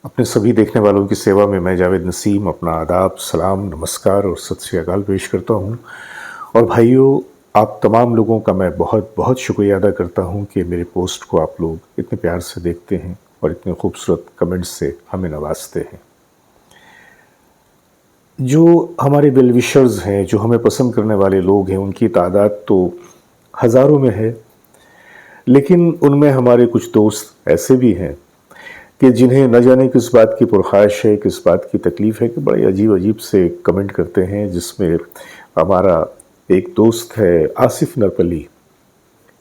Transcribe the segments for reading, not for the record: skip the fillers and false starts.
अपने सभी देखने वालों की सेवा में मैं जावेद नसीम अपना आदाब, सलाम, नमस्कार और सत श्री अकाल पेश करता हूँ। और भाइयों, आप तमाम लोगों का मैं बहुत बहुत शुक्रिया अदा करता हूँ कि मेरे पोस्ट को आप लोग इतने प्यार से देखते हैं और इतने खूबसूरत कमेंट्स से हमें नवाजते हैं। जो हमारे वेल विशर्स हैं, जो हमें पसंद करने वाले लोग हैं, उनकी तादाद तो हज़ारों में है, लेकिन उनमें हमारे कुछ दोस्त ऐसे भी हैं कि जिन्हें न जाने किस बात की पुरख्वाहिश है, किस बात की तकलीफ़ है कि बड़े अजीब अजीब से कमेंट करते हैं। जिसमें हमारा एक दोस्त है आसिफ नरपली,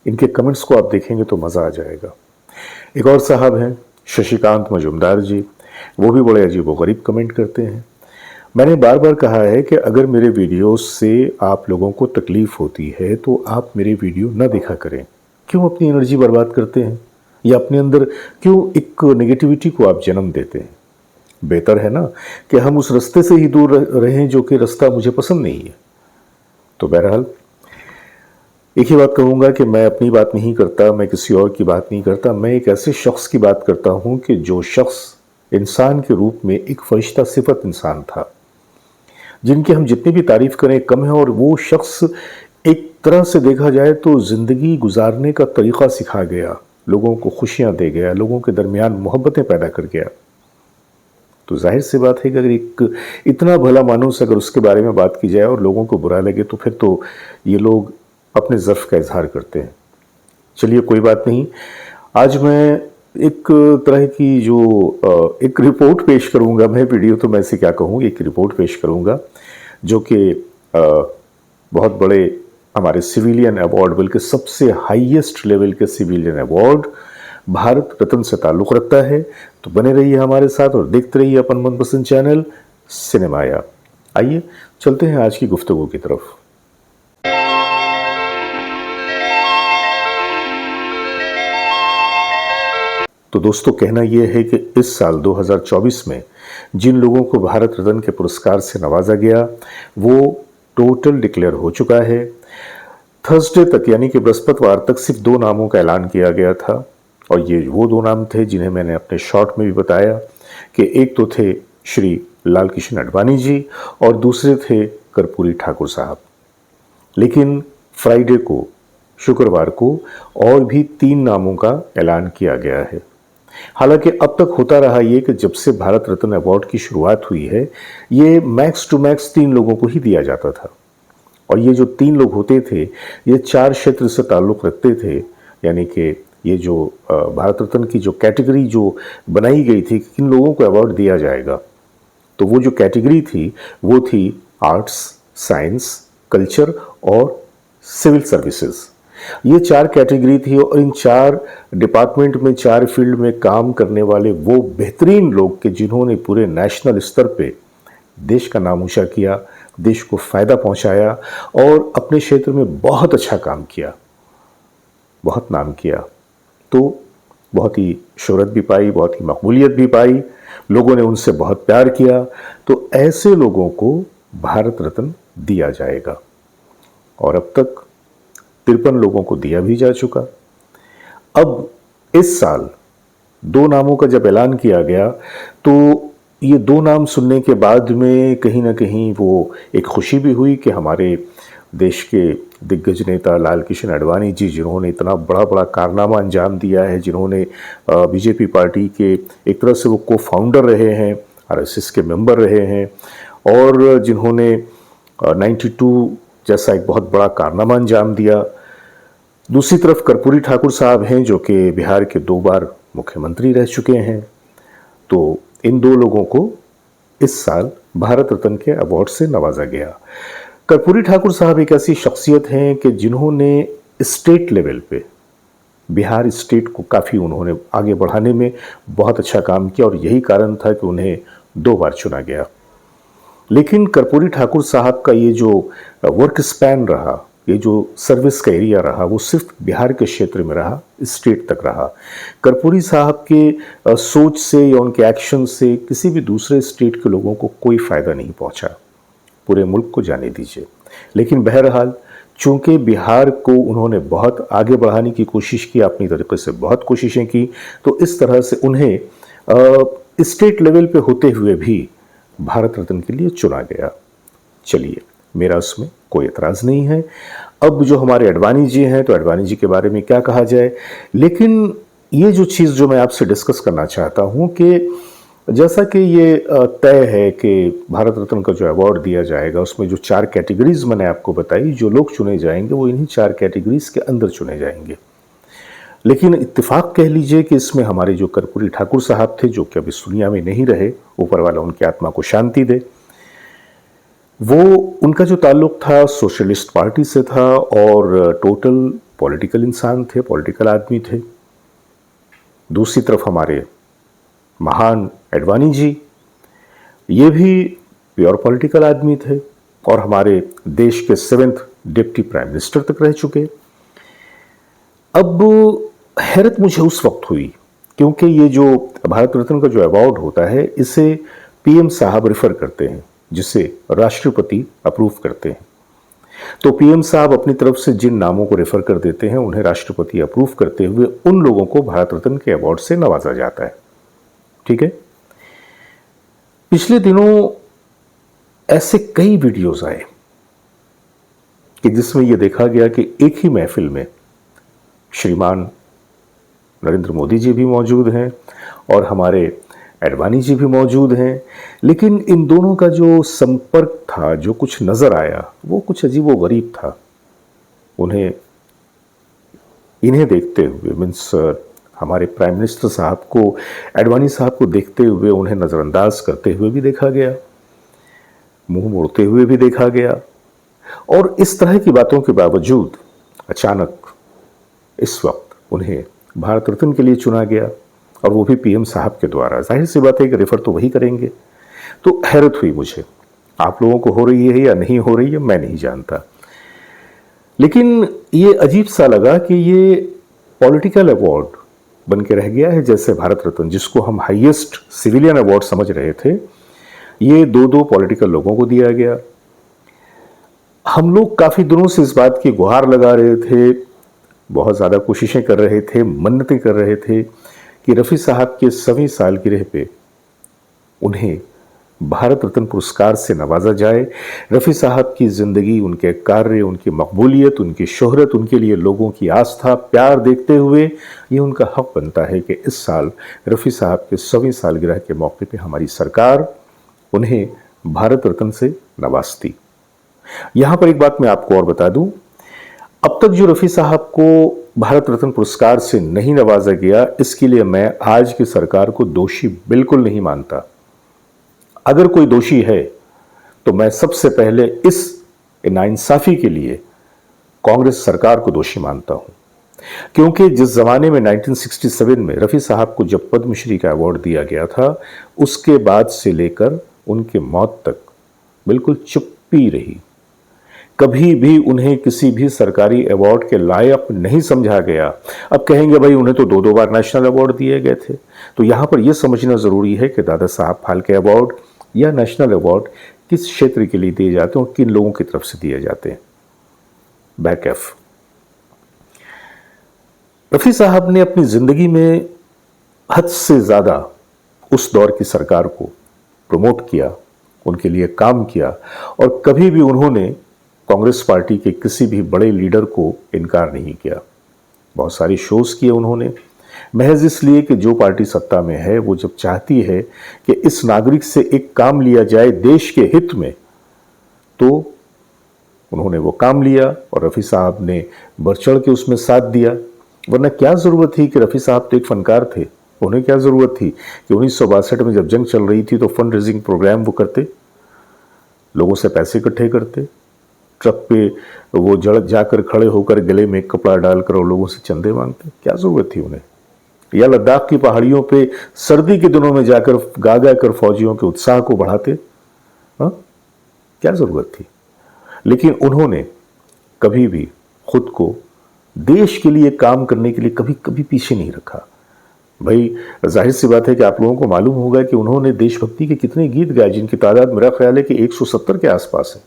इनके कमेंट्स को आप देखेंगे तो मज़ा आ जाएगा। एक और साहब हैं शशिकांत मजुमदार जी, वो भी बड़े अजीब व गरीब कमेंट करते हैं। मैंने बार बार कहा है कि अगर मेरे वीडियोस से आप लोगों को तकलीफ़ होती है तो आप मेरे वीडियो न देखा करें। क्यों अपनी एनर्जी बर्बाद करते हैं या अपने अंदर क्यों एक नेगेटिविटी को आप जन्म देते हैं? बेहतर है ना कि हम उस रास्ते से ही दूर रहें जो कि रास्ता मुझे पसंद नहीं है। तो बहरहाल एक ही बात कहूँगा कि मैं अपनी बात नहीं करता, मैं किसी और की बात नहीं करता, मैं एक ऐसे शख्स की बात करता हूँ कि जो शख्स इंसान के रूप में एक फरिश्ता सिफत इंसान था, जिनकी हम जितनी भी तारीफ करें कम है। और वो शख्स एक तरह से देखा जाए तो ज़िंदगी गुजारने का तरीक़ा सिखा गया, लोगों को खुशियाँ दे गया, लोगों के दरमियान मोहब्बतें पैदा कर गया। तो जाहिर सी बात है कि अगर एक इतना भला मानुस अगर उसके बारे में बात की जाए और लोगों को बुरा लगे तो फिर तो ये लोग अपने ज़र्फ़ का इजहार करते हैं। चलिए कोई बात नहीं, आज मैं एक तरह की जो एक रिपोर्ट पेश करूंगा। मैं वीडियो तो मैं इसे क्या कहूँ, एक रिपोर्ट पेश करूंगा जो कि बहुत बड़े हमारे सिविलियन अवार्ड, बल्कि सबसे हाईएस्ट लेवल के सिविलियन अवार्ड भारत रत्न से ताल्लुक़ रखता है। तो बने रहिए हमारे साथ और देखते रहिए अपन मनपसंद चैनल सिनेमाया। आइए चलते हैं आज की गुफ्तगू की तरफ। तो दोस्तों, कहना यह है कि इस साल 2024 में जिन लोगों को भारत रत्न के पुरस्कार से नवाजा गया वो टोटल डिक्लेयर हो चुका है। थर्सडे तक यानी कि बृहस्पतिवार तक सिर्फ 2 नामों का ऐलान किया गया था और ये वो 2 नाम थे जिन्हें मैंने अपने शॉर्ट में भी बताया कि एक तो थे श्री लाल कृष्ण आडवाणी जी और दूसरे थे कर्पूरी ठाकुर साहब। लेकिन फ्राइडे को, शुक्रवार को और भी 3 नामों का ऐलान किया गया है। हालांकि अब तक होता रहा ये कि जब से भारत रत्न अवार्ड की शुरुआत हुई है, ये मैक्स टू मैक्स 3 लोगों को ही दिया जाता था। और ये जो 3 लोग होते थे ये 4 क्षेत्र से ताल्लुक़ रखते थे। यानी कि ये जो भारत रत्न की जो कैटेगरी जो बनाई गई थी कि किन लोगों को अवार्ड दिया जाएगा, तो वो जो कैटेगरी थी वो थी आर्ट्स, साइंस, कल्चर और सिविल सर्विसेज। ये 4 कैटेगरी थी और इन 4 डिपार्टमेंट में, 4 फील्ड में काम करने वाले वो बेहतरीन लोग के जिन्होंने पूरे नेशनल स्तर पे देश का नाम ऊंचा किया, देश को फ़ायदा पहुंचाया और अपने क्षेत्र में बहुत अच्छा काम किया, बहुत नाम किया। तो बहुत ही शोहरत भी पाई, बहुत ही मकबूलियत भी पाई, लोगों ने उनसे बहुत प्यार किया। तो ऐसे लोगों को भारत रत्न दिया जाएगा और अब तक 53 लोगों को दिया भी जा चुका। अब इस साल 2 नामों का जब ऐलान किया गया तो ये 2 नाम सुनने के बाद में कहीं ना कहीं वो एक खुशी भी हुई कि हमारे देश के दिग्गज नेता लाल कृष्ण आडवाणी जी, जिन्होंने इतना बड़ा बड़ा कारनामा अंजाम दिया है, जिन्होंने बीजेपी पार्टी के एक तरह से वो को फाउंडर रहे हैं, आरएसएस के मेंबर रहे हैं और जिन्होंने 92 जैसा एक बहुत बड़ा कारनामा अंजाम दिया। दूसरी तरफ कर्पूरी ठाकुर साहब हैं जो कि बिहार के 2 बार मुख्यमंत्री रह चुके हैं। तो इन 2 लोगों को इस साल भारत रत्न के अवार्ड से नवाजा गया। कर्पूरी ठाकुर साहब एक ऐसी शख्सियत हैं कि जिन्होंने स्टेट लेवल पे बिहार स्टेट को काफ़ी उन्होंने आगे बढ़ाने में बहुत अच्छा काम किया और यही कारण था कि उन्हें 2 बार चुना गया। लेकिन कर्पूरी ठाकुर साहब का ये जो वर्क स्पैन रहा, ये जो सर्विस का एरिया रहा, वो सिर्फ बिहार के क्षेत्र में रहा, स्टेट तक रहा। कर्पूरी साहब के सोच से या उनके एक्शन से किसी भी दूसरे स्टेट के लोगों को कोई फ़ायदा नहीं पहुंचा, पूरे मुल्क को जाने दीजिए। लेकिन बहरहाल चूंकि बिहार को उन्होंने बहुत आगे बढ़ाने की कोशिश की, अपनी तरीके से बहुत कोशिशें की, तो इस तरह से उन्हें स्टेट लेवल पे होते हुए भी भारत रत्न के लिए चुना गया। चलिए, मेरा उसमें कोई एतराज़ नहीं है। अब जो हमारे अडवाणी जी हैं, तो अडवाणी जी के बारे में क्या कहा जाए, लेकिन ये जो चीज़ जो मैं आपसे डिस्कस करना चाहता हूँ कि जैसा कि ये तय है कि भारत रत्न का जो अवार्ड दिया जाएगा, उसमें जो 4 कैटेगरीज मैंने आपको बताई, जो लोग चुने जाएंगे वो इन्हीं 4 कैटेगरीज के अंदर चुने जाएंगे। लेकिन इत्तेफाक कह लीजिए कि इसमें हमारे जो कर्पूरी ठाकुर साहब थे, जो कि अब इस दुनिया में नहीं रहे, ऊपर वाला उनकी आत्मा को शांति दे, वो उनका जो ताल्लुक था सोशलिस्ट पार्टी से था और टोटल पॉलिटिकल इंसान थे, पॉलिटिकल आदमी थे। दूसरी तरफ हमारे महान अडवाणी जी, ये भी प्योर पॉलिटिकल आदमी थे और हमारे देश के 7th डिप्टी प्राइम मिनिस्टर तक रह चुके। अब हैरत मुझे उस वक्त हुई, क्योंकि ये जो भारत रत्न का जो अवार्ड होता है, इसे पीएम साहब रेफर करते हैं, जिसे राष्ट्रपति अप्रूव करते हैं। तो पीएम साहब अपनी तरफ से जिन नामों को रेफर कर देते हैं, उन्हें राष्ट्रपति अप्रूव करते हुए उन लोगों को भारत रत्न के अवार्ड से नवाजा जाता है। ठीक है। पिछले दिनों ऐसे कई वीडियोस आए कि जिसमें यह देखा गया कि एक ही महफिल में श्रीमान नरेंद्र मोदी जी भी मौजूद हैं और हमारे अडवाणी जी भी मौजूद हैं, लेकिन इन दोनों का जो संपर्क था, जो कुछ नजर आया, वो कुछ अजीबोगरीब था। इन्हें देखते हुए, मीन्स हमारे प्राइम मिनिस्टर साहब को, अडवाणी साहब को देखते हुए उन्हें नज़रअंदाज करते हुए भी देखा गया, मुंह मोड़ते हुए भी देखा गया। और इस तरह की बातों के बावजूद अचानक इस वक्त उन्हें भारत रत्न के लिए चुना गया, और वो भी पीएम साहब के द्वारा। जाहिर सी बात है कि रेफर तो वही करेंगे। तो हैरत हुई मुझे। आप लोगों को हो रही है या नहीं हो रही है मैं नहीं जानता, लेकिन ये अजीब सा लगा कि ये पॉलिटिकल अवार्ड बन के रह गया है। जैसे भारत रत्न, जिसको हम हाईएस्ट सिविलियन अवार्ड समझ रहे थे, ये 2-2 पॉलिटिकल लोगों को दिया गया। हम लोग काफ़ी दिनों से इस बात की गुहार लगा रहे थे, बहुत ज़्यादा कोशिशें कर रहे थे, मन्नतें कर रहे थे कि रफ़ी साहब के 100वीं सालगिरह पे उन्हें भारत रत्न पुरस्कार से नवाजा जाए। रफ़ी साहब की ज़िंदगी, उनके कार्य, उनकी मकबूलियत, उनकी शोहरत, उनके लिए लोगों की आस्था, प्यार देखते हुए ये उनका हक बनता है कि इस साल रफ़ी साहब के 100वीं सालगिरह के मौके पे हमारी सरकार उन्हें भारत रत्न से नवाजती। यहाँ पर एक बात मैं आपको और बता दूँ, अब तक जो रफ़ी साहब को भारत रत्न पुरस्कार से नहीं नवाजा गया, इसके लिए मैं आज की सरकार को दोषी बिल्कुल नहीं मानता। अगर कोई दोषी है तो मैं सबसे पहले इस नाइंसाफी के लिए कांग्रेस सरकार को दोषी मानता हूं, क्योंकि जिस जमाने में 1967 में रफ़ी साहब को जब पद्मश्री का अवार्ड दिया गया था, उसके बाद से लेकर उनके मौत तक बिल्कुल चुप्पी रही। कभी भी उन्हें किसी भी सरकारी अवार्ड के लायक नहीं समझा गया। अब कहेंगे भाई उन्हें तो 2-2 बार नेशनल अवार्ड दिए गए थे। तो यहां पर यह समझना जरूरी है कि दादा साहब फाल्के अवार्ड या नेशनल अवार्ड किस क्षेत्र के लिए दिए जाते हैं और किन लोगों की तरफ से दिए जाते हैं। बैकएफ रफ़ी साहब ने अपनी जिंदगी में हद से ज्यादा उस दौर की सरकार को प्रमोट किया, उनके लिए काम किया, और कभी भी उन्होंने कांग्रेस पार्टी के किसी भी बड़े लीडर को इनकार नहीं किया। बहुत सारे शोज किए उन्होंने, महज इसलिए कि जो पार्टी सत्ता में है वो जब चाहती है कि इस नागरिक से एक काम लिया जाए देश के हित में, तो उन्होंने वो काम लिया और रफ़ी साहब ने बढ़ चढ़ के उसमें साथ दिया। वरना क्या ज़रूरत थी कि रफ़ी साहब तो एक फनकार थे, उन्हें क्या ज़रूरत थी कि 1962 में जब जंग चल रही थी तो फंड रेजिंग प्रोग्राम वो करते, लोगों से पैसे इकट्ठे करते, ट्रक पे वो जड़ जाकर खड़े होकर गले में कपड़ा डालकर और लोगों से चंदे मांगते। क्या ज़रूरत थी उन्हें? या लद्दाख की पहाड़ियों पे सर्दी के दिनों में जाकर गा गा कर फौजियों के उत्साह को बढ़ाते? हाँ, क्या ज़रूरत थी? लेकिन उन्होंने कभी भी खुद को देश के लिए काम करने के लिए कभी कभी पीछे नहीं रखा। भाई जाहिर सी बात है कि आप लोगों को मालूम होगा कि उन्होंने देशभक्ति के कितने गीत गाए, जिनकी तादाद मेरा ख्याल है कि 170 के आसपास है।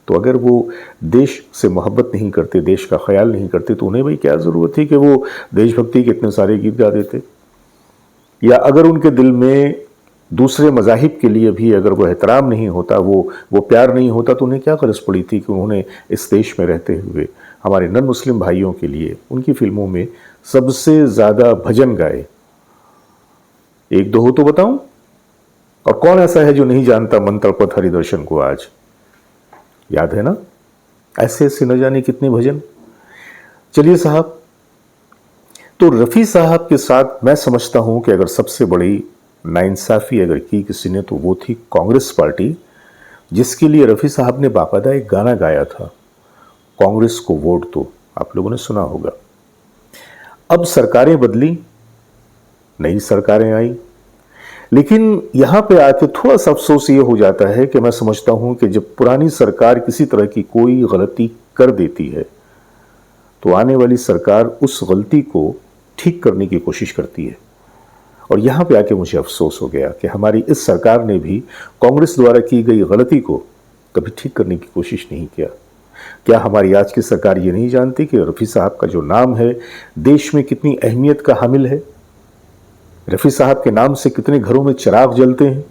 तो अगर वो देश से मोहब्बत नहीं करते, देश का ख्याल नहीं करते, तो उन्हें भाई क्या ज़रूरत थी कि वो देशभक्ति के इतने सारे गीत गा देते। या अगर उनके दिल में दूसरे मज़ाहिब के लिए भी अगर वो एहतराम नहीं होता, वो प्यार नहीं होता, तो उन्हें क्या गरज पड़ी थी कि उन्होंने इस देश में रहते हुए हमारे नन मुस्लिम भाइयों के लिए उनकी फिल्मों में सबसे ज़्यादा भजन गाए। एक दो हो तो बताऊं? और कौन ऐसा है जो नहीं जानता मन तड़पत हरिदर्शन को आज? याद है ना? ऐसे ऐसे न जाने कितने भजन। चलिए साहब, तो रफ़ी साहब के साथ मैं समझता हूं कि अगर सबसे बड़ी नाइंसाफ़ी अगर की किसी ने, तो वो थी कांग्रेस पार्टी, जिसके लिए रफ़ी साहब ने बाकायदा एक गाना गाया था, कांग्रेस को वोट दो। आप लोगों ने सुना होगा। अब सरकारें बदली, नई सरकारें आई, लेकिन यहां पे आके थोड़ा सा अफसोस ये हो जाता है कि मैं समझता हूं कि जब पुरानी सरकार किसी तरह की कोई गलती कर देती है, तो आने वाली सरकार उस गलती को ठीक करने की कोशिश करती है। और यहां पे आके मुझे अफसोस हो गया कि हमारी इस सरकार ने भी कांग्रेस द्वारा की गई गलती को कभी ठीक करने की कोशिश नहीं किया। क्या हमारी आज की सरकार ये नहीं जानती कि रफ़ी साहब का जो नाम है देश में कितनी अहमियत का हामिल है? रफ़ी साहब के नाम से कितने घरों में चिराग जलते हैं,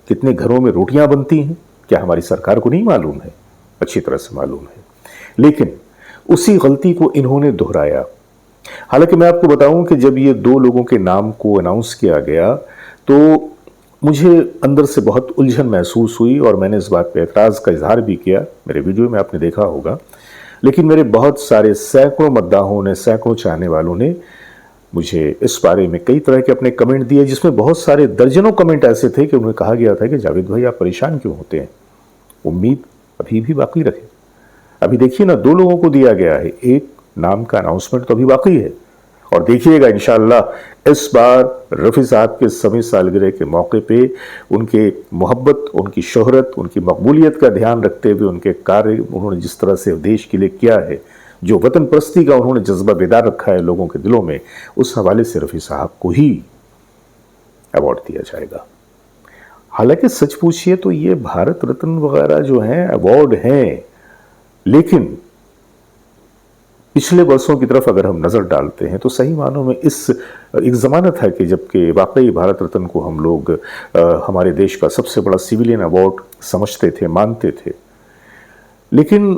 कितने घरों में रोटियां बनती हैं? क्या हमारी सरकार को नहीं मालूम है? अच्छी तरह से मालूम है। लेकिन उसी गलती को इन्होंने दोहराया। हालांकि मैं आपको बताऊं कि जब ये दो लोगों के नाम को अनाउंस किया गया, तो मुझे अंदर से बहुत उलझन महसूस हुई और मैंने इस बात पर एतराज़ का इजहार भी किया। मेरे वीडियो में आपने देखा होगा। लेकिन मेरे बहुत सारे सैकड़ों मद्दाहों ने, सैकड़ों चाहने वालों ने मुझे इस बारे में कई तरह के अपने कमेंट दिए, जिसमें बहुत सारे दर्जनों कमेंट ऐसे थे कि उन्हें कहा गया था कि जावेद भाई आप परेशान क्यों होते हैं, उम्मीद अभी भी बाकी रखें। अभी देखिए ना, दो लोगों को दिया गया है, एक नाम का अनाउंसमेंट तो अभी बाकी है। और देखिएगा इंशाअल्लाह इस बार रफ़ी साहब के 100वीं सालगिरह के मौके पे उनके मोहब्बत, उनकी शोहरत, उनकी मकबूलियत का ध्यान रखते हुए उनके कार्य उन्होंने जिस तरह से देश के लिए किया है, जो वतन परस्ती का उन्होंने जज्बा बेदार रखा है लोगों के दिलों में, उस हवाले से रफ़ी साहब को ही अवार्ड दिया जाएगा। हालांकि सच पूछिए तो ये भारत रत्न वगैरह जो हैं अवार्ड हैं, लेकिन पिछले वर्षों की तरफ अगर हम नज़र डालते हैं तो सही मानों में इस एक ज़माना था कि जबकि वाकई भारत रत्न को हम लोग हमारे देश का सबसे बड़ा सिविलियन अवार्ड समझते थे, मानते थे। लेकिन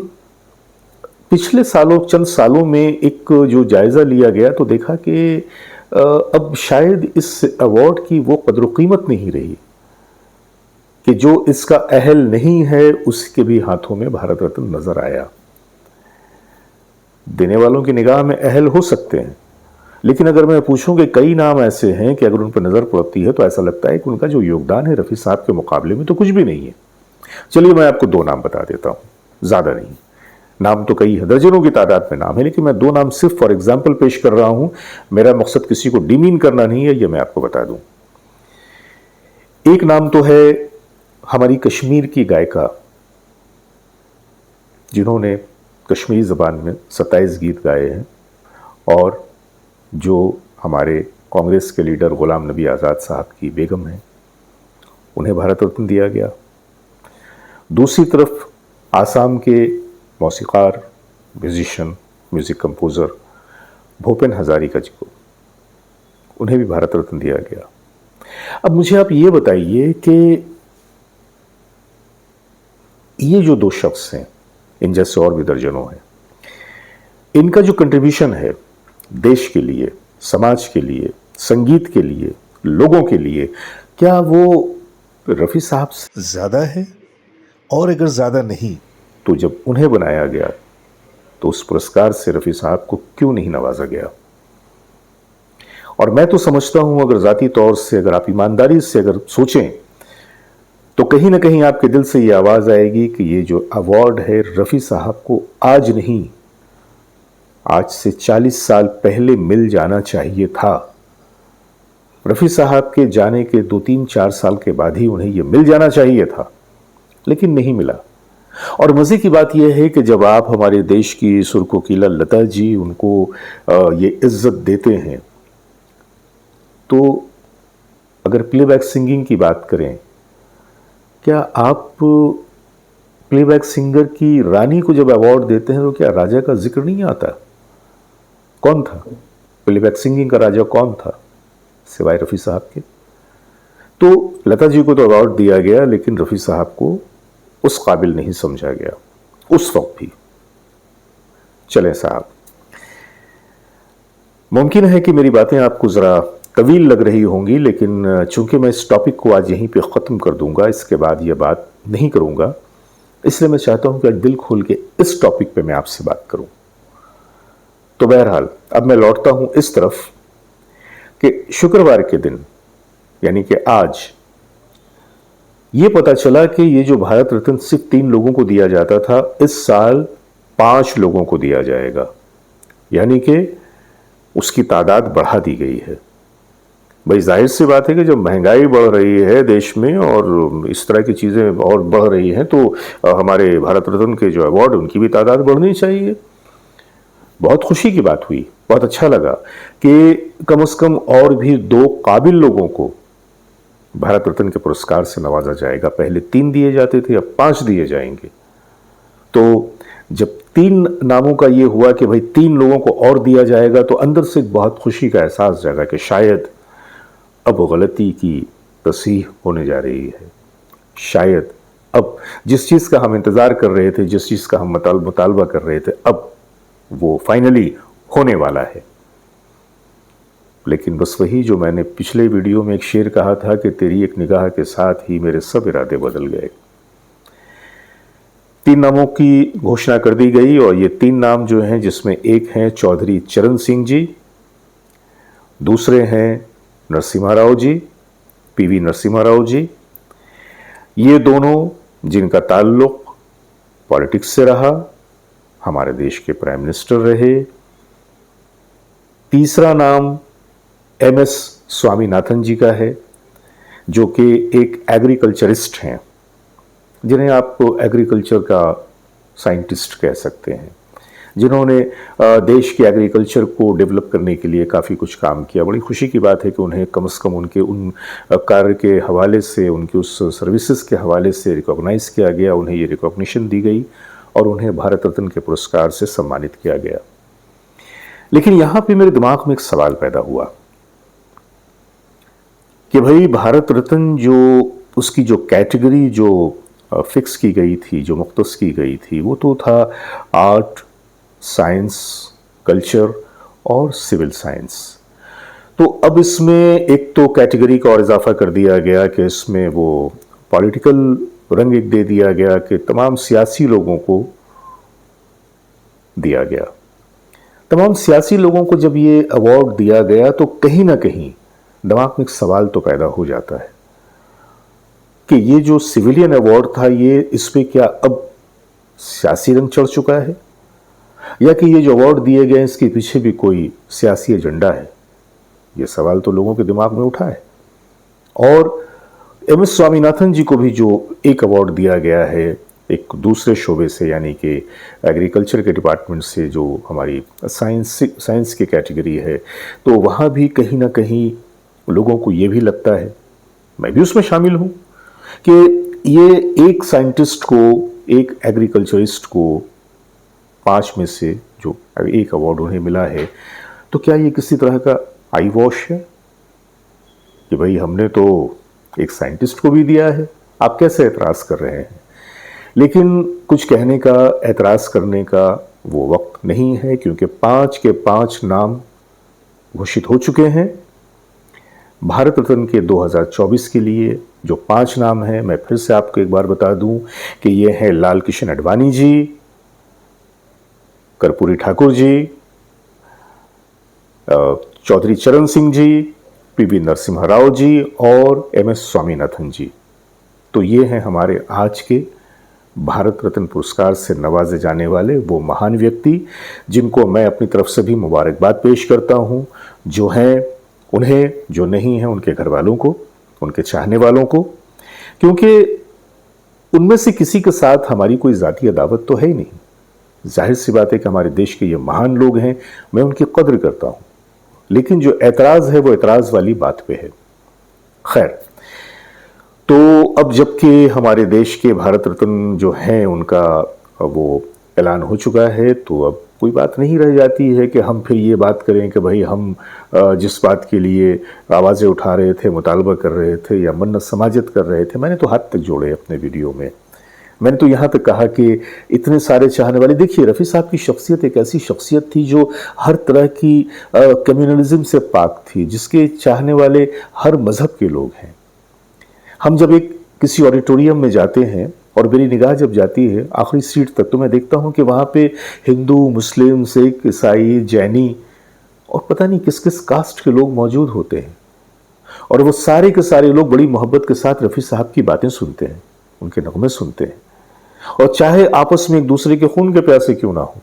पिछले सालों, चंद सालों में एक जो जायज़ा लिया गया तो देखा कि अब शायद इस अवार्ड की वो कदर कीमत नहीं रही कि जो इसका अहल नहीं है उसके भी हाथों में भारत रत्न नज़र आया। देने वालों की निगाह में अहल हो सकते हैं, लेकिन अगर मैं पूछूं कि कई नाम ऐसे हैं कि अगर उन पर नज़र पड़ती है तो ऐसा लगता है कि उनका जो योगदान है रफ़ी साहब के मुकाबले में तो कुछ भी नहीं है। चलिए मैं आपको दो नाम बता देता हूं, ज़्यादा नहीं। नाम तो कई है, दर्जनों की तादाद में नाम है, लेकिन मैं दो नाम सिर्फ फॉर एग्जाम्पल पेश कर रहा हूं। मेरा मकसद किसी को डिमीन करना नहीं है, यह मैं आपको बता दूं। एक नाम तो है हमारी कश्मीर की गायिका, जिन्होंने कश्मीरी ज़बान में 27 गीत गाए हैं और जो हमारे कांग्रेस के लीडर गुलाम नबी आज़ाद साहब की बेगम हैं, उन्हें भारत रत्न दिया गया। दूसरी तरफ आसाम के मौसीकार, musician, music composer Bhupen Hazarika ji को, उन्हें भी भारत रत्न दिया गया। अब मुझे आप ये बताइए कि ये जो दो शख्स हैं, इन जैसे और भी दर्जनों हैं, इनका जो कंट्रीब्यूशन है देश के लिए, समाज के लिए, संगीत के लिए, लोगों के लिए, क्या वो रफ़ी साहब से ज़्यादा है? और अगर ज़्यादा नहीं तो जब उन्हें बनाया गया तो उस पुरस्कार से रफ़ी साहब को क्यों नहीं नवाजा गया? और मैं तो समझता हूं, अगर ज़ाती तौर से अगर आप ईमानदारी से अगर सोचें तो कहीं ना कहीं आपके दिल से ये आवाज़ आएगी कि ये जो अवार्ड है रफ़ी साहब को आज नहीं, आज से 40 साल पहले मिल जाना चाहिए था। रफ़ी साहब के जाने के 2-3-4 साल के बाद ही उन्हें यह मिल जाना चाहिए था, लेकिन नहीं मिला। और मज़े की बात यह है कि जब आप हमारे देश की सुरकोकीला लता जी उनको ये इज्जत देते हैं, तो अगर प्लेबैक सिंगिंग की बात करें, क्या आप प्लेबैक सिंगर की रानी को जब अवार्ड देते हैं तो क्या राजा का जिक्र नहीं आता? कौन था प्लेबैक सिंगिंग का राजा? कौन था? सिवाय रफ़ी साहब के। तो लता जी को तो अवार्ड दिया गया, लेकिन रफ़ी साहब को उस काबिल नहीं समझा गया उस वक्त भी। चलें साहब, मुमकिन है कि मेरी बातें आपको ज़रा तवील लग रही होंगी, लेकिन चूंकि मैं इस टॉपिक को आज यहीं पे ख़त्म कर दूंगा, इसके बाद ये बात नहीं करूंगा, इसलिए मैं चाहता हूं कि आज दिल खोल के इस टॉपिक पे मैं आपसे बात करूं। तो बहरहाल अब मैं लौटता हूं इस तरफ कि शुक्रवार के दिन, यानी कि आज, ये पता चला कि ये जो भारत रत्न सिर्फ 3 लोगों को दिया जाता था, इस साल 5 लोगों को दिया जाएगा, यानी कि उसकी तादाद बढ़ा दी गई है। भाई जाहिर सी बात है कि जब महंगाई बढ़ रही है देश में और इस तरह की चीज़ें और बढ़ रही हैं, तो हमारे भारत रत्न के जो अवार्ड, उनकी भी तादाद बढ़नी चाहिए। बहुत खुशी की बात हुई, बहुत अच्छा लगा कि कम से कम और भी 2 काबिल लोगों को भारत रत्न के पुरस्कार से नवाजा जाएगा। पहले 3 दिए जाते थे, अब 5 दिए जाएंगे। तो जब 3 नामों का ये हुआ कि भाई 3 लोगों को और दिया जाएगा, तो अंदर से बहुत खुशी का एहसास जागा कि शायद अब गलती की तसीह होने जा रही है। शायद अब जिस चीज़ का हम इंतज़ार कर रहे थे, जिस चीज़ का हम मुतालबा कर रहे थे, अब वो फाइनली होने वाला है। लेकिन बस वही जो मैंने पिछले वीडियो में एक शेर कहा था कि तेरी एक निगाह के साथ ही मेरे सब इरादे बदल गए। 3 नामों की घोषणा कर दी गई, और ये 3 नाम जो हैं, जिसमें एक हैं चौधरी चरण सिंह जी, दूसरे हैं नरसिम्हा राव जी, पीवी नरसिम्हा राव जी। ये दोनों जिनका ताल्लुक पॉलिटिक्स से रहा, हमारे देश के प्राइम मिनिस्टर रहे। तीसरा नाम MS स्वामीनाथन जी का है, जो कि एक एग्रीकल्चरिस्ट हैं, जिन्हें आप एग्रीकल्चर का साइंटिस्ट कह सकते हैं, जिन्होंने देश के एग्रीकल्चर को डेवलप करने के लिए काफ़ी कुछ काम किया। बड़ी खुशी की बात है कि उन्हें कम से कम उनके उन कार्य के हवाले से, उनकी उस सर्विसेज के हवाले से रिकॉग्नाइज किया गया, उन्हें ये रिकॉग्निशन दी गई और उन्हें भारत रत्न के पुरस्कार से सम्मानित किया गया। लेकिन यहाँ पे मेरे दिमाग में एक सवाल पैदा हुआ कि भाई भारत रत्न जो उसकी जो कैटेगरी जो फिक्स की गई थी, जो मुख्तस की गई थी, वो तो था आर्ट, साइंस, कल्चर और सिविल साइंस। तो अब इसमें एक तो कैटेगरी का और इजाफा कर दिया गया कि इसमें वो पॉलिटिकल रंग एक दे दिया गया कि तमाम सियासी लोगों को दिया गया। तमाम सियासी लोगों को जब ये अवार्ड दिया गया, तो कहीं ना कहीं दिमाग में एक सवाल तो पैदा हो जाता है कि ये जो सिविलियन अवार्ड था, ये इस पे क्या अब सियासी रंग चढ़ चुका है, या कि ये जो अवार्ड दिए गए इसके पीछे भी कोई सियासी एजेंडा है? ये सवाल तो लोगों के दिमाग में उठा है। और MS स्वामीनाथन जी को भी जो एक अवार्ड दिया गया है एक दूसरे शोबे से, यानी कि एग्रीकल्चर के डिपार्टमेंट से, जो हमारी साइंस की कैटेगरी है, तो वहाँ भी कहीं ना कहीं लोगों को ये भी लगता है, मैं भी उसमें शामिल हूँ, कि ये एक साइंटिस्ट को, एक एग्रीकल्चरिस्ट को 5 में से जो एक अवार्ड उन्हें मिला है, तो क्या ये किसी तरह का आई वॉश है कि भाई हमने तो एक साइंटिस्ट को भी दिया है, आप कैसे एतराज़ कर रहे हैं? लेकिन कुछ कहने का, एतराज़ करने का वो वक्त नहीं है, क्योंकि 5 के 5 नाम घोषित हो चुके हैं। भारत रत्न के 2024 के लिए जो 5 नाम हैं, मैं फिर से आपको एक बार बता दूं कि ये हैं लाल कृष्ण आडवाणी जी, कर्पूरी ठाकुर जी, चौधरी चरण सिंह जी, पीवी नरसिम्हा राव जी और MS स्वामीनाथन जी। तो ये हैं हमारे आज के भारत रत्न पुरस्कार से नवाजे जाने वाले वो महान व्यक्ति, जिनको मैं अपनी तरफ से भी मुबारकबाद पेश करता हूं, जो हैं उन्हें, जो नहीं हैं उनके घर वालों को, उनके चाहने वालों को, क्योंकि उनमें से किसी के साथ हमारी कोई ज़ाती अदावत तो है ही नहीं। जाहिर सी बात है कि हमारे देश के ये महान लोग हैं, मैं उनकी कद्र करता हूं, लेकिन जो एतराज़ है वो एतराज़ वाली बात पे है। खैर, तो अब जबकि हमारे देश के भारत रत्न जो हैं उनका वो ऐलान हो चुका है, तो अब कोई बात नहीं रह जाती है कि हम फिर ये बात करें कि भाई हम जिस बात के लिए आवाज़ें उठा रहे थे, मुतालबा कर रहे थे या मन्नत समाजत कर रहे थे, मैंने तो हाथ तक जोड़े अपने वीडियो में। मैंने तो यहाँ तक कहा कि इतने सारे चाहने वाले, देखिए रफ़ी साहब की शख्सियत एक ऐसी शख्सियत थी जो हर तरह की कम्युनलिज्म से पाक थी, जिसके चाहने वाले हर मज़हब के लोग हैं। हम जब एक किसी ऑडिटोरियम में जाते हैं और मेरी निगाह जब जाती है आखिरी सीट तक, तो मैं देखता हूँ कि वहाँ पे हिंदू, मुस्लिम, सिख, ईसाई, जैनी और पता नहीं किस किस कास्ट के लोग मौजूद होते हैं। और वो सारे के सारे लोग बड़ी मोहब्बत के साथ रफ़ी साहब की बातें सुनते हैं, उनके नगमे सुनते हैं, और चाहे आपस में एक दूसरे के खून के प्यासे क्यों ना हो,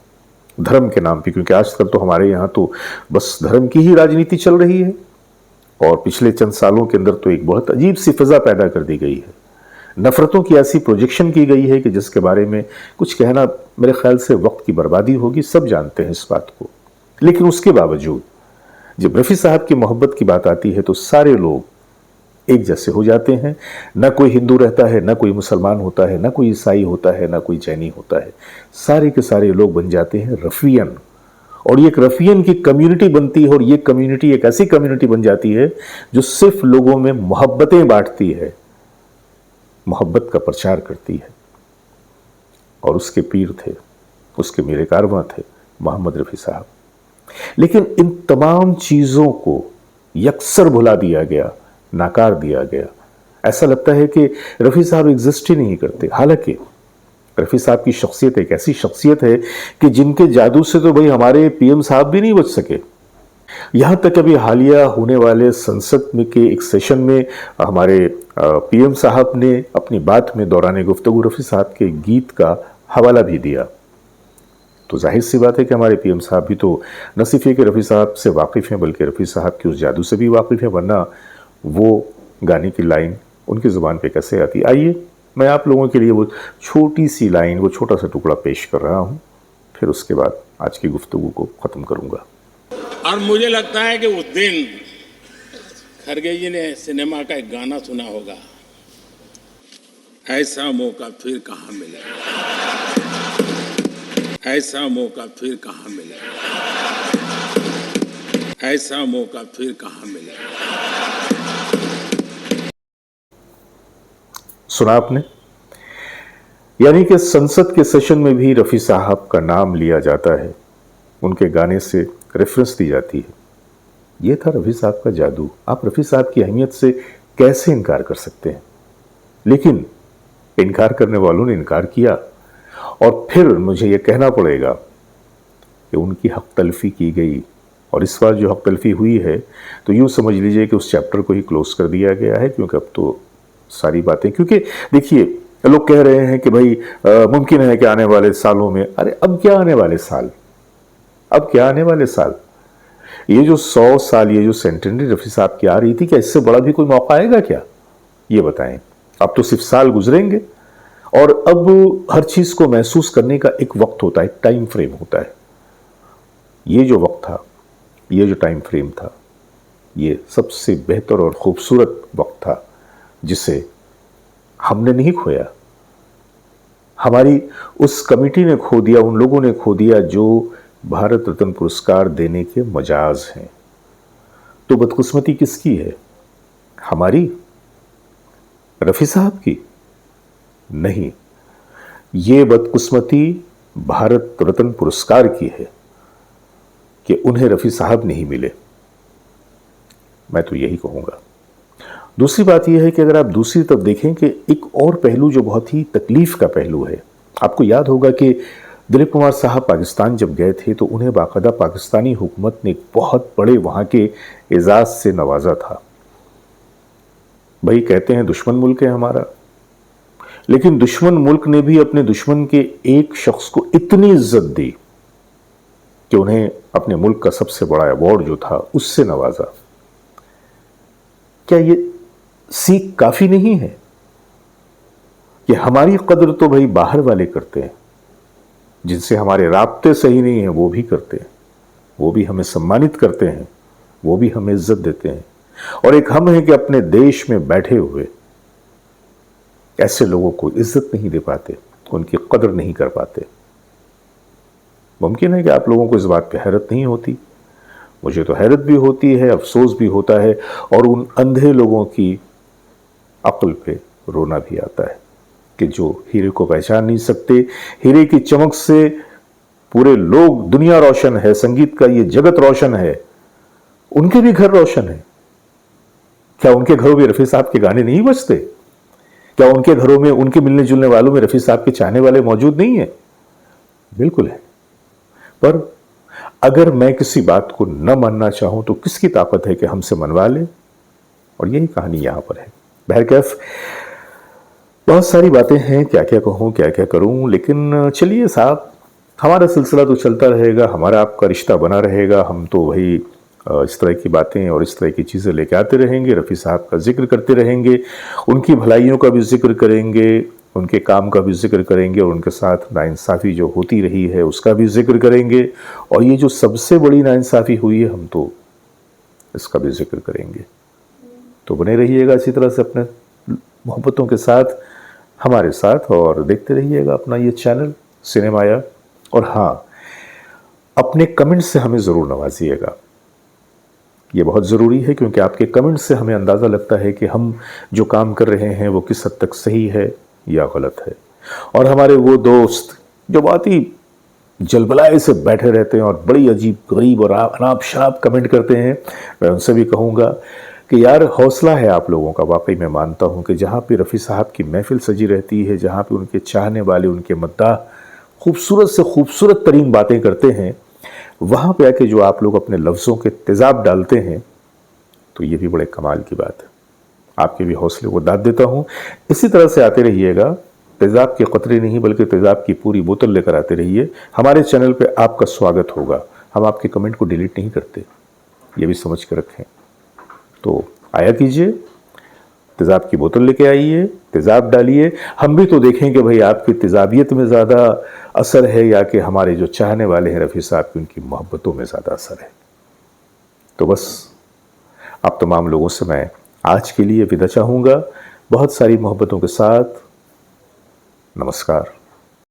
धर्म के नाम पे, क्योंकि आजकल तो हमारे यहाँ तो बस धर्म की ही राजनीति चल रही है। और पिछले चंद सालों के अंदर तो एक बहुत अजीब सी फिजा पैदा कर दी गई है, नफरतों की ऐसी प्रोजेक्शन की गई है कि जिसके बारे में कुछ कहना मेरे ख्याल से वक्त की बर्बादी होगी, सब जानते हैं इस बात को। लेकिन उसके बावजूद जब रफ़ी साहब की मोहब्बत की बात आती है तो सारे लोग एक जैसे हो जाते हैं। ना कोई हिंदू रहता है, ना कोई मुसलमान होता है, ना कोई ईसाई होता है, ना कोई जैनी होता है, सारे के सारे लोग बन जाते हैं रफ़ियन। और ये एक रफ़ियन की कम्युनिटी बनती है, और ये कम्युनिटी एक ऐसी कम्युनिटी बन जाती है जो सिर्फ लोगों में मोहब्बतें बांटती है, मोहब्बत का प्रचार करती है। और उसके पीर थे, उसके मीरे कारवां थे मोहम्मद रफ़ी साहब। लेकिन इन तमाम चीज़ों को यकसर भुला दिया गया, नाकार दिया गया। ऐसा लगता है कि रफ़ी साहब एग्जिस्ट ही नहीं करते। हालांकि रफ़ी साहब की शख्सियत एक ऐसी शख्सियत है कि जिनके जादू से तो भाई हमारे पीएम साहब भी नहीं बच सके। यहाँ तक अभी हालिया होने वाले संसद में के एक सेशन में हमारे पीएम साहब ने अपनी बात में दौरान गुफ्तगू रफ़ी साहब के गीत का हवाला भी दिया। तो जाहिर सी बात है कि हमारे पीएम साहब भी तो न सिर्फ है कि रफ़ी साहब से वाकिफ़ हैं, बल्कि रफ़ी साहब के उस जादू से भी वाकिफ़ हैं, वरना वो गाने की लाइन उनकी ज़ुबान पे कैसे आती। आइए मैं आप लोगों के लिए वो छोटी सी लाइन, वो छोटा सा टुकड़ा पेश कर रहा हूँ, फिर उसके बाद आज की गुफ्तगू को ख़त्म करूँगा। और मुझे लगता है कि उस दिन खरगे जी ने सिनेमा का एक गाना सुना होगा, ऐसा मौका फिर कहाँ मिलेगा, ऐसा मौका फिर कहाँ मिलेगा, ऐसा मौका फिर कहाँ मिलेगा। सुना आपने? यानी कि संसद के सेशन में भी रफ़ी साहब का नाम लिया जाता है, उनके गाने से रेफरेंस दी जाती है। ये था रफ़ी साहब का जादू। आप रफ़ी साहब की अहमियत से कैसे इनकार कर सकते हैं? लेकिन इनकार करने वालों ने इनकार किया, और फिर मुझे ये कहना पड़ेगा कि उनकी हक तलफी की गई। और इस बार जो हक तलफी हुई है तो यूँ समझ लीजिए कि उस चैप्टर को ही क्लोज कर दिया गया है, क्योंकि अब तो सारी बातें, क्योंकि देखिए लोग कह रहे हैं कि भाई मुमकिन है कि आने वाले सालों में, अरे अब क्या आने वाले साल, अब क्या आने वाले साल, ये जो 100 साल, ये जो सेंटेनरी रफ़ी साहब की आ रही थी, क्या इससे बड़ा भी कोई मौका आएगा क्या? ये बताएं। अब तो सिर्फ साल गुजरेंगे, और अब हर चीज़ को महसूस करने का एक वक्त होता है, एक टाइम फ्रेम होता है। ये जो वक्त था, ये जो टाइम फ्रेम था, ये सबसे बेहतर और ख़ूबसूरत वक्त था, जिसे हमने नहीं खोया, हमारी उस कमेटी ने खो दिया, उन लोगों ने खो दिया जो भारत रत्न पुरस्कार देने के मजाज हैं। तो बदकिस्मती किसकी है? हमारी? रफ़ी साहब की? नहीं, ये बदकिस्मती भारत रत्न पुरस्कार की है कि उन्हें रफ़ी साहब नहीं मिले। मैं तो यही कहूँगा। दूसरी बात यह है कि अगर आप दूसरी तरफ देखें कि एक और पहलू जो बहुत ही तकलीफ का पहलू है, आपको याद होगा कि दिलीप कुमार साहब पाकिस्तान जब गए थे तो उन्हें बाकायदा पाकिस्तानी हुकूमत ने एक बहुत बड़े वहाँ के एजाज़ से नवाजा था। भाई कहते हैं दुश्मन मुल्क है हमारा, लेकिन दुश्मन मुल्क ने भी अपने दुश्मन के एक शख्स को इतनी इज्जत दी कि उन्हें अपने मुल्क का सबसे बड़ा अवार्ड जो था उससे नवाजा। क्या ये सीख काफी नहीं है कि हमारी कदर तो भाई बाहर वाले करते हैं, जिनसे हमारे राब्ते सही नहीं है वो भी करते हैं, वो भी हमें सम्मानित करते हैं, वो भी हमें इज्जत देते हैं, और एक हम हैं कि अपने देश में बैठे हुए ऐसे लोगों को इज्जत नहीं दे पाते, उनकी कदर नहीं कर पाते। मुमकिन है कि आप लोगों को इस बात पे हैरत नहीं होती, मुझे तो हैरत भी होती है, अफसोस भी होता है, और उन अंधे लोगों की अक्ल पे रोना भी आता है कि जो हीरे को पहचान नहीं सकते। हीरे की चमक से पूरे लोग, दुनिया रोशन है, संगीत का ये जगत रोशन है, उनके भी घर रोशन है। क्या उनके घरों में रफी साहब के गाने नहीं बजते? क्या उनके घरों में, उनके मिलने जुलने वालों में रफी साहब के चाहने वाले मौजूद नहीं है? बिल्कुल है। पर अगर मैं किसी बात को न मानना चाहूं तो किसकी ताकत है कि हमसे मनवा ले? और यही कहानी यहां पर है। बहरकैफ बहुत सारी बातें हैं, क्या क्या कहूं, क्या क्या करूं, लेकिन चलिए साहब, हमारा सिलसिला तो चलता रहेगा, हमारा आपका रिश्ता बना रहेगा। हम तो वही इस तरह की बातें और इस तरह की चीज़ें लेके आते रहेंगे, रफ़ी साहब का जिक्र करते रहेंगे, उनकी भलाइयों का भी जिक्र करेंगे, उनके काम का भी जिक्र करेंगे, और उनके साथ नाइंसाफ़ी जो होती रही है उसका भी जिक्र करेंगे, और ये जो सबसे बड़ी नाइंसाफ़ी हुई है हम तो इसका भी जिक्र करेंगे। तो बने रहिएगा इसी तरह से अपने मोहब्बतों के साथ हमारे साथ, और देखते रहिएगा अपना ये चैनल सिनेमाया। और हाँ, अपने कमेंट से हमें ज़रूर नवाजिएगा, ये बहुत ज़रूरी है, क्योंकि आपके कमेंट से हमें अंदाज़ा लगता है कि हम जो काम कर रहे हैं वो किस हद तक सही है या गलत है। और हमारे वो दोस्त जो बहुत ही जलबलाए से बैठे रहते हैं और बड़ी अजीब गरीब और अनाप शनाप कमेंट करते हैं, मैं उनसे भी कहूँगा कि यार हौसला है आप लोगों का। वाकई मैं मानता हूँ कि जहाँ पे रफ़ी साहब की महफिल सजी रहती है, जहाँ पे उनके चाहने वाले, उनके मद्दाह खूबसूरत से खूबसूरत तरीन बातें करते हैं, वहाँ पे आके जो आप लोग अपने लफ्ज़ों के तेज़ाब डालते हैं, तो ये भी बड़े कमाल की बात है। आपके भी हौसले को दाद देता हूँ। इसी तरह से आते रहिएगा, तेज़ाब के क़तरे नहीं बल्कि तेज़ाब की पूरी बोतल लेकर आते रहिए। हमारे चैनल पे आपका स्वागत होगा। हम आपके कमेंट को डिलीट नहीं करते, ये भी समझ के रखें। तो आया कीजिए, तेज़ाब की बोतल लेके आइए, तेज़ाब डालिए, हम भी तो देखें कि भाई आपकी तेज़ाबियत में ज़्यादा असर है या कि हमारे जो चाहने वाले हैं रफ़ी साहब की, उनकी मोहब्बतों में ज़्यादा असर है। तो बस आप तमाम लोगों से मैं आज के लिए विदा चाहूँगा, बहुत सारी मोहब्बतों के साथ। नमस्कार।